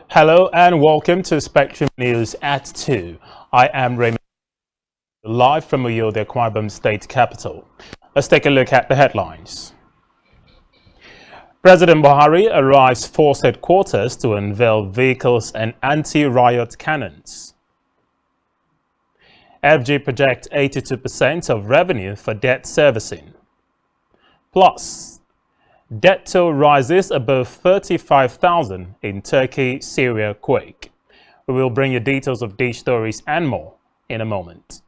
Hello and welcome to Spectrum News at 2. I am Raymond, live from Uyo, the Akwa Ibom state capital. Let's take a look at the headlines. President Buhari arrives force headquarters to unveil vehicles and anti-riot cannons. FG projects 82% of revenue for debt servicing. Plus, debt toll rises above 35,000 in Turkey-Syria quake. We will bring you details of these stories and more in a moment.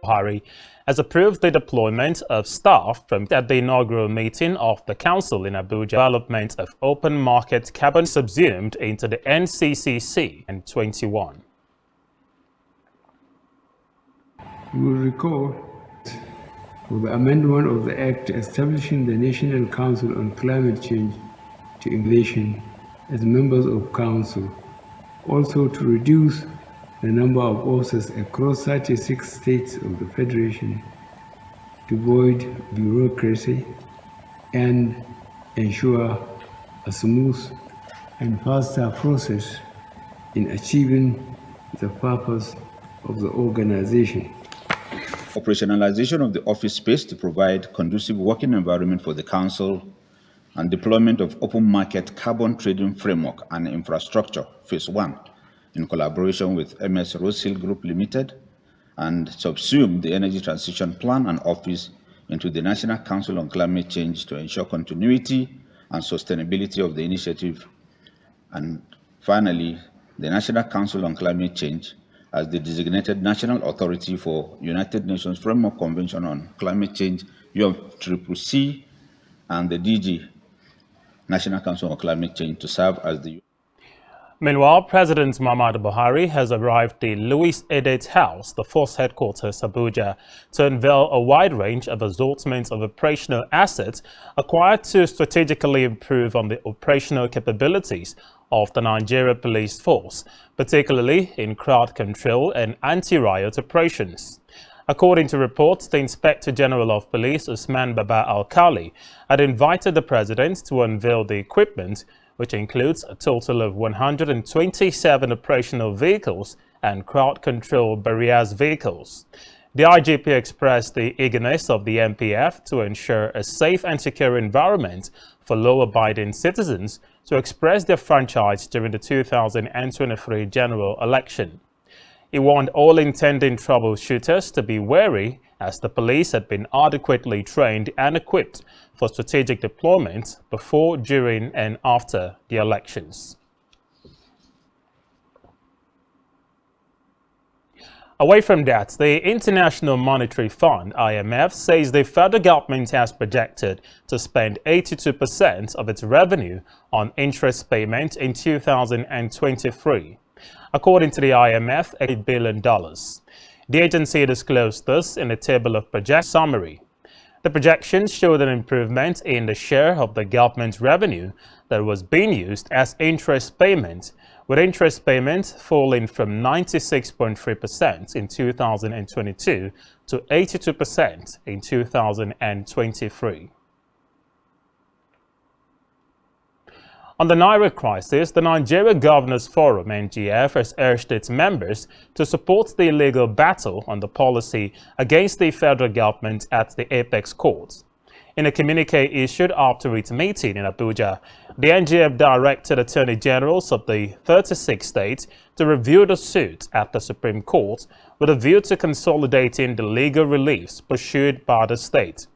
Buhari has approved the deployment of staff at the inaugural meeting of the Council in Abuja. Development of open market carbon subsumed into the NCCC in 21. You will recall of the amendment of the Act establishing the National Council on Climate Change to England as members of Council, also to reduce the number of officers across 36 states of the Federation, to avoid bureaucracy and ensure a smooth and faster process in achieving the purpose of the organization. Operationalization of the office space to provide conducive working environment for the Council and deployment of open market carbon trading framework and infrastructure, Phase 1, in collaboration with MS Rosehill Group Limited, and subsume the Energy Transition Plan and Office into the National Council on Climate Change to ensure continuity and sustainability of the initiative. And finally, the National Council on Climate Change as the designated national authority for United Nations Framework Convention on Climate Change, UNFCCC, and the DG, National Council on Climate Change, to serve as the... Meanwhile, President Muhammadu Buhari has arrived at Louis Edet House, the force headquarters, Abuja, to unveil a wide range of assortments of operational assets acquired to strategically improve on the operational capabilities of the Nigeria Police Force, particularly in crowd control and anti-riot operations. According to reports, the Inspector General of Police, Usman Baba Alkali, had invited the President to unveil the equipment, which includes a total of 127 operational vehicles and crowd control barriers vehicles. The IGP expressed the eagerness of the MPF to ensure a safe and secure environment for law-abiding citizens to express their franchise during the 2023 general election. He warned all intending troubleshooters to be wary, as the police had been adequately trained and equipped for strategic deployment before, during, and after the elections. Away from that, the International Monetary Fund, IMF, says the federal government has projected to spend 82% of its revenue on interest payments in 2023. According to the IMF, $8 billion. The agency disclosed this in a table of project summary. The projections showed an improvement in the share of the government's revenue that was being used as interest payment, with interest payments falling from 96.3% in 2022 to 82% in 2023. On the Naira crisis, the Nigeria Governors Forum, NGF, has urged its members to support the illegal battle on the policy against the federal government at the Apex Court. In a communique issued after its meeting in Abuja, the NGF directed Attorney Generals of the 36 states to review the suit at the Supreme Court with a view to consolidating the legal reliefs pursued by the state.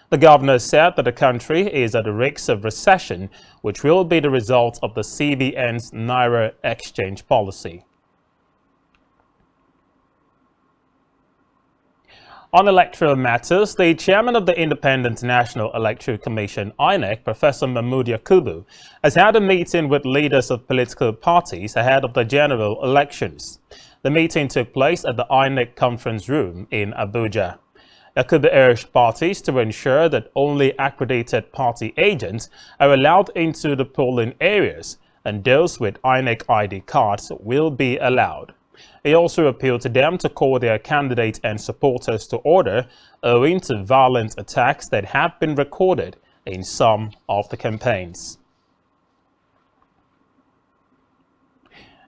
The governor said that the country is at the risk of recession, which will be the result of the CBN's Naira exchange policy. On electoral matters, the chairman of the Independent National Electoral Commission, INEC, Professor Mahmood Yakubu, has had a meeting with leaders of political parties ahead of the general elections. The meeting took place at the INEC conference room in Abuja. Yakubu urged parties to ensure that only accredited party agents are allowed into the polling areas, and those with INEC ID cards will be allowed. He also appealed to them to call their candidates and supporters to order, owing to violent attacks that have been recorded in some of the campaigns.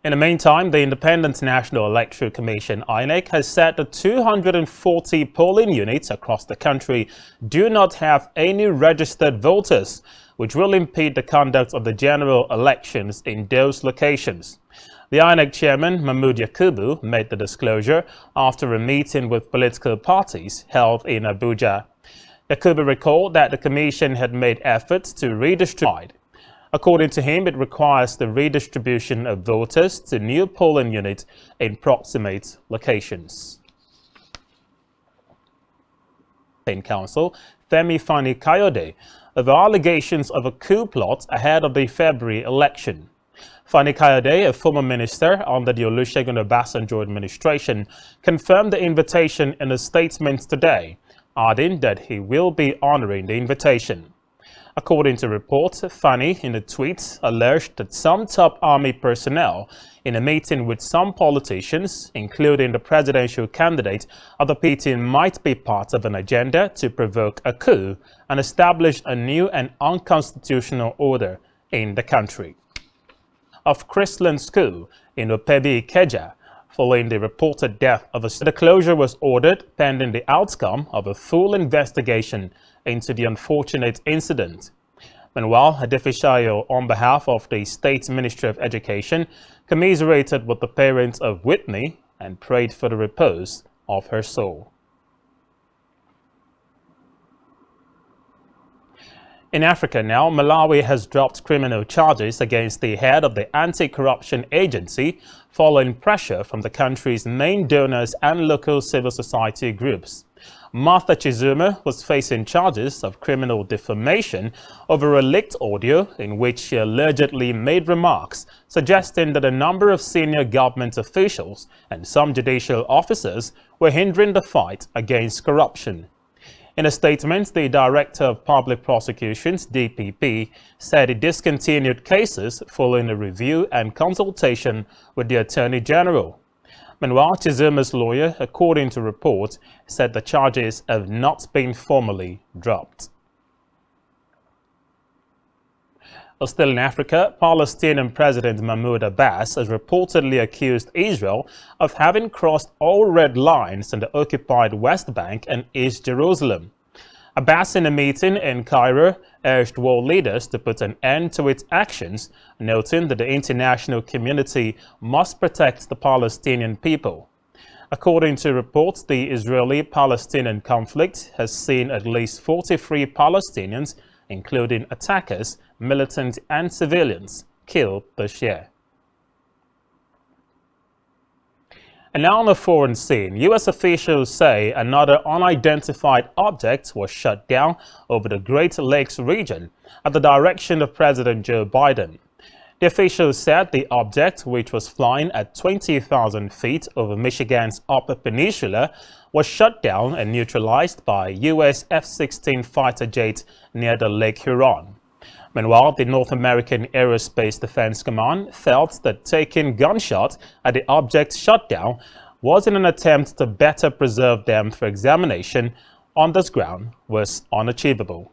In the meantime, the Independent National Electoral Commission (INEC) has said that 240 polling units across the country do not have any registered voters, which will impede the conduct of the general elections in those locations. The INEC chairman, Mahmoud Yakubu, made the disclosure after a meeting with political parties held in Abuja. Yakubu recalled that the commission had made efforts to redistribute. According to him, it requires the redistribution of voters to new polling units in proximate locations. Council Femi Fani-Kayode over allegations of a coup plot ahead of the February election. Fani-Kayode, a former minister under the Olusegun Obasanjo administration, confirmed the invitation in a statement today, adding that he will be honoring the invitation. According to reports, Fani, in a tweet, alleged that some top army personnel, in a meeting with some politicians, including the presidential candidate of the PT, might be part of an agenda to provoke a coup and establish a new and unconstitutional order in the country. Of Chrisland School in Opebi, Ikeja, following the reported death of a student, the closure was ordered pending the outcome of a full investigation into the unfortunate incident. Meanwhile, a official on behalf of the State Ministry of Education commiserated with the parents of Whitney and prayed for the repose of her soul. In Africa now, Malawi has dropped criminal charges against the head of the anti-corruption agency following pressure from the country's main donors and local civil society groups. Martha Chizuma was facing charges of criminal defamation over a leaked audio in which she allegedly made remarks suggesting that a number of senior government officials and some judicial officers were hindering the fight against corruption. In a statement, the Director of Public Prosecutions, DPP, said it discontinued cases following a review and consultation with the Attorney General. Meanwhile, Chizuma's lawyer, according to reports, said the charges have not been formally dropped. Still in Africa, Palestinian President Mahmoud Abbas has reportedly accused Israel of having crossed all red lines in the occupied West Bank and East Jerusalem. Abbas, in a meeting in Cairo, urged world leaders to put an end to its actions, noting that the international community must protect the Palestinian people. According to reports, the Israeli-Palestinian conflict has seen at least 43 Palestinians, including attackers, militants and civilians, killed this year. And now on the foreign scene, U.S. officials say another unidentified object was shot down over the Great Lakes region at the direction of President Joe Biden. The officials said the object, which was flying at 20,000 feet over Michigan's Upper Peninsula, was shot down and neutralized by U.S. F-16 fighter jets near the Lake Huron. Meanwhile, the North American Aerospace Defense Command felt that taking gunshots at the object shot down was in an attempt to better preserve them for examination on this ground was unachievable.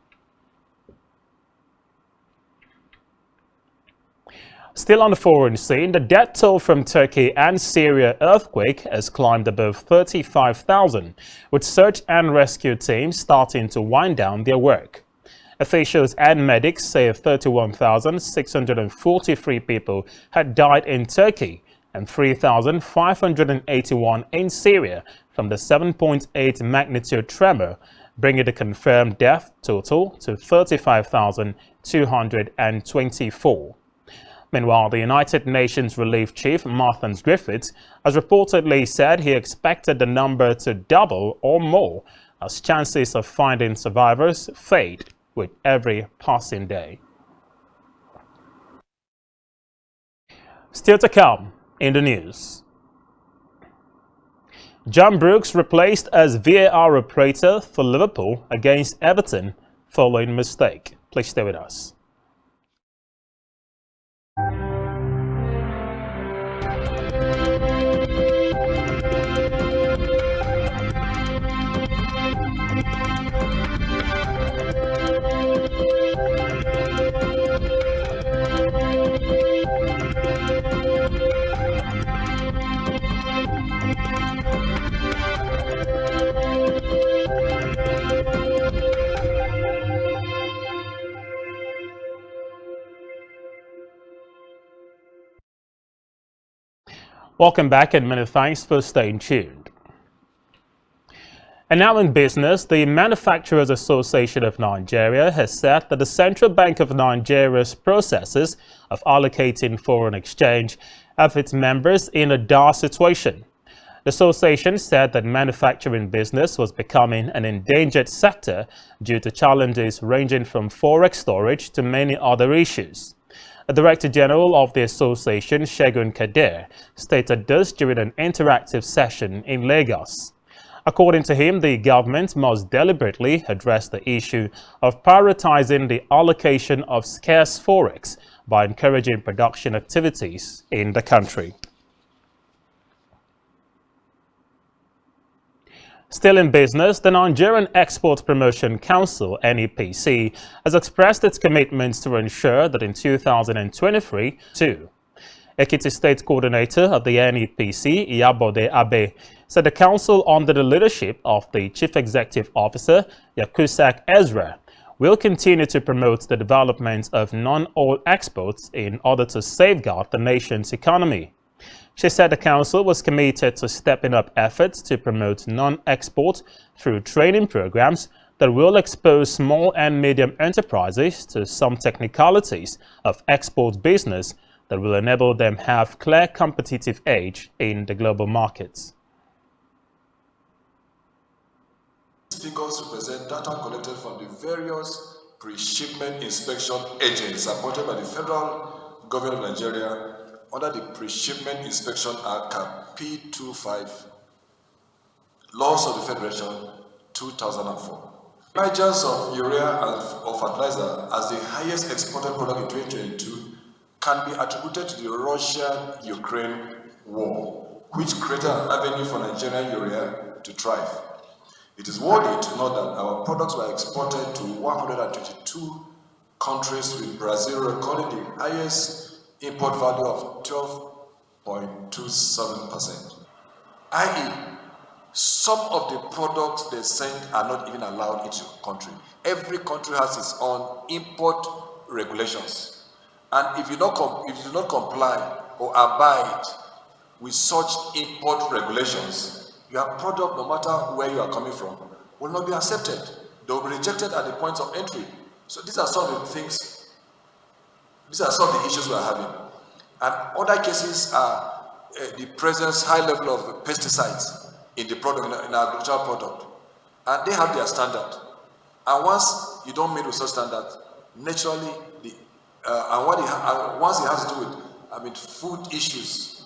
Still on the foreign scene, the death toll from Turkey and Syria earthquake has climbed above 35,000, with search and rescue teams starting to wind down their work. Officials and medics say 31,643 people had died in Turkey and 3,581 in Syria from the 7.8 magnitude tremor, bringing the confirmed death total to 35,224. Meanwhile, the United Nations Relief Chief, Martin Griffiths, has reportedly said he expected the number to double or more as chances of finding survivors fade with every passing day. Still to come in the news. John Brooks replaced as VAR operator for Liverpool against Everton following mistake. Please stay with us. Welcome back and many thanks for staying tuned. And now in business, the Manufacturers Association of Nigeria has said that the Central Bank of Nigeria's processes of allocating foreign exchange have its members in a dire situation. The association said that manufacturing business was becoming an endangered sector due to challenges ranging from forex storage to many other issues. The Director General of the association, Segun Kadir, stated this during an interactive session in Lagos. According to him, the government must deliberately address the issue of prioritizing the allocation of scarce forex by encouraging production activities in the country. Still in business, the Nigerian Export Promotion Council, NEPC, has expressed its commitments to ensure that in 2023, too. Ekiti State Coordinator of the NEPC, Iyabode Abe, said the council, under the leadership of the Chief Executive Officer, Yakusak Ezra, will continue to promote the development of non-oil exports in order to safeguard the nation's economy. She said the council was committed to stepping up efforts to promote non-export through training programs that will expose small and medium enterprises to some technicalities of export business that will enable them to have clear competitive edge in the global markets. These figures represent data collected from the various pre-shipment inspection agents supported by the federal government of Nigeria under the Pre-Shipment Inspection Act P25, Laws of the Federation 2004. Niger's of urea and of fertilizer as the highest exported product in 2022 can be attributed to the Russia-Ukraine war, which created an avenue for Nigerian urea to thrive. It is worthy to note that our products were exported to 122 countries, with Brazil recording the highest import value of 12.27%, i.e., some of the products they send are not even allowed into the country. Every country has its own import regulations, and if you do not comply or abide with such import regulations, your product, no matter where you are coming from, will not be accepted. They will be rejected at the points of entry. So these are some of the things. These are some of the issues we are having. And other cases are the presence, high level of pesticides in the product, in our agricultural product. And they have their standard. And once you don't meet with such standards, naturally, once it has to do with food issues.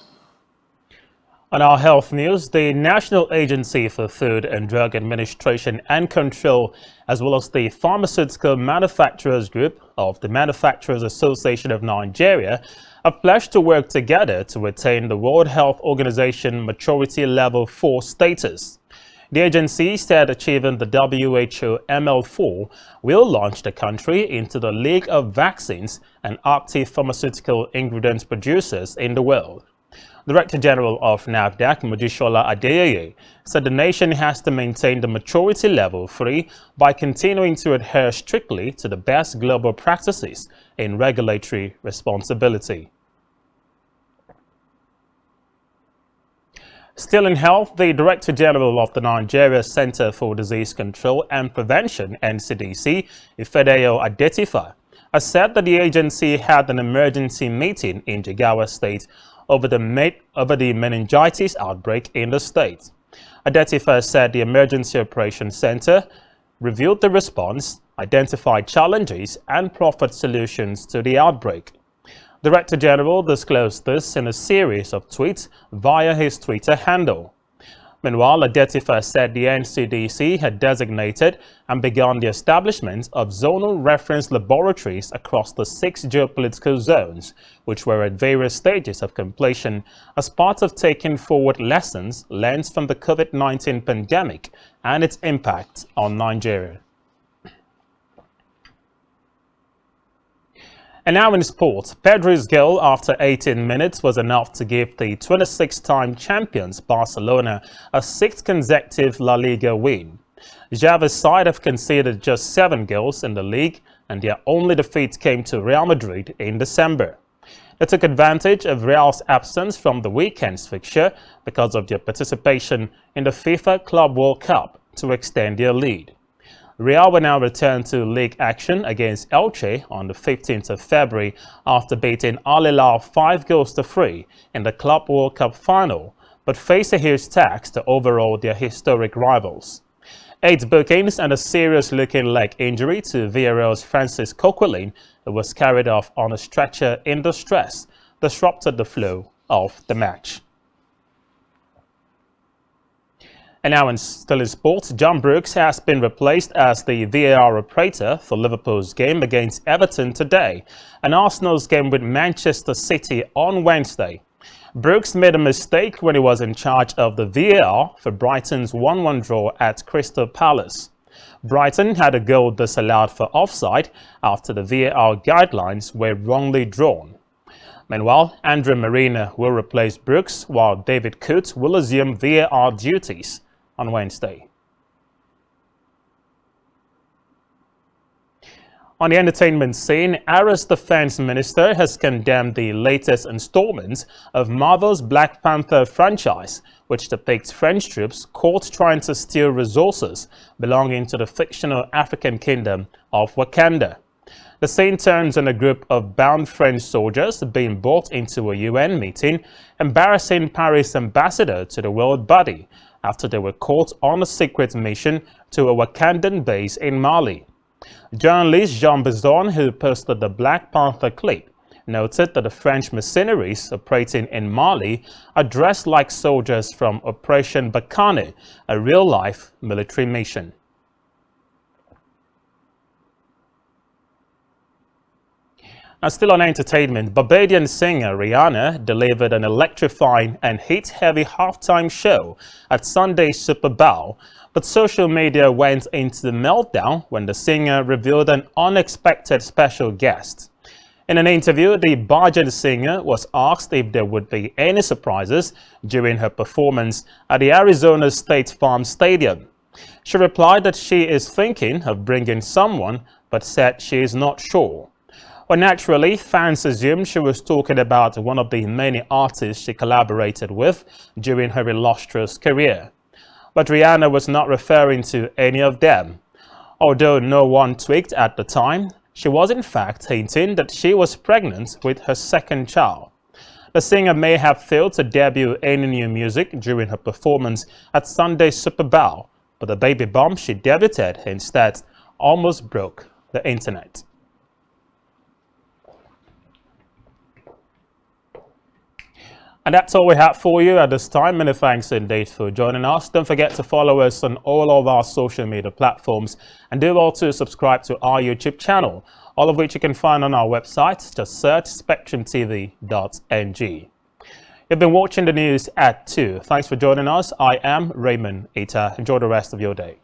On our health news, the National Agency for Food and Drug Administration and Control, as well as the Pharmaceutical Manufacturers Group of the Manufacturers Association of Nigeria, have pledged to work together to attain the World Health Organization Maturity Level 4 status. The agency said achieving the WHO ML4 will launch the country into the League of Vaccines and Active Pharmaceutical Ingredients Producers in the world. Director General of NAFDAC, Mojisola Adeyeye, said the nation has to maintain the maturity level 3 by continuing to adhere strictly to the best global practices in regulatory responsibility. Still in health, the Director General of the Nigeria Center for Disease Control and Prevention, NCDC, Ifedayo Adetifa, has said that the agency had an emergency meeting in Jigawa State over the meningitis outbreak in the state. Adetifa said the Emergency Operations Center reviewed the response, identified challenges, and proffered solutions to the outbreak. Director General disclosed this in a series of tweets via his Twitter handle. Meanwhile, Adetifa said the NCDC had designated and begun the establishment of zonal reference laboratories across the 6 geopolitical zones, which were at various stages of completion as part of taking forward lessons learned from the COVID-19 pandemic and its impact on Nigeria. And now in sport, Pedri's goal after 18 minutes was enough to give the 26-time champions Barcelona a 6th consecutive La Liga win. Xavi's side have conceded just 7 goals in the league, and their only defeat came to Real Madrid in December. They took advantage of Real's absence from the weekend's fixture because of their participation in the FIFA Club World Cup to extend their lead. Real will now return to league action against Elche on the 15th of February after beating Al Hilal 5-3 in the Club World Cup final, but face a huge tax to overhaul their historic rivals. 8 bookings and a serious-looking leg injury to Villarreal's Francis Coquelin, who was carried off on a stretcher in distress, disrupted the flow of the match. And now still in sports, John Brooks has been replaced as the VAR operator for Liverpool's game against Everton today and Arsenal's game with Manchester City on Wednesday. Brooks made a mistake when he was in charge of the VAR for Brighton's 1-1 draw at Crystal Palace. Brighton had a goal disallowed for offside after the VAR guidelines were wrongly drawn. Meanwhile, Andre Marina will replace Brooks while David Coote will assume VAR duties on Wednesday. On the entertainment scene, Ara's defense minister has condemned the latest installment of Marvel's Black Panther franchise, which depicts French troops caught trying to steal resources belonging to the fictional African kingdom of Wakanda. The scene turns on a group of bound French soldiers being brought into a UN meeting, embarrassing Paris' ambassador to the world body after they were caught on a secret mission to a Wakandan base in Mali. Journalist Jean Bizon, who posted the Black Panther clip, noted that the French mercenaries operating in Mali are dressed like soldiers from Operation Barkhane, a real-life military mission. And still on entertainment, Barbadian singer Rihanna delivered an electrifying and hit-heavy halftime show at Sunday's Super Bowl, but social media went into the meltdown when the singer revealed an unexpected special guest. In an interview, the Bajan singer was asked if there would be any surprises during her performance at the Arizona State Farm Stadium. She replied that she is thinking of bringing someone, but said she is not sure. Well, naturally, fans assumed she was talking about one of the many artists she collaborated with during her illustrious career. But Rihanna was not referring to any of them. Although no one tweaked at the time, she was in fact hinting that she was pregnant with her second child. The singer may have failed to debut any new music during her performance at Sunday's Super Bowl, but the baby bump she debuted instead almost broke the internet. And that's all we have for you at this time. Many thanks indeed for joining us. Don't forget to follow us on all of our social media platforms and do also subscribe to our YouTube channel, all of which you can find on our website. Just search spectrumtv.ng. You've been watching the news at 2. Thanks for joining us. I am Raymond Ita. Enjoy the rest of your day.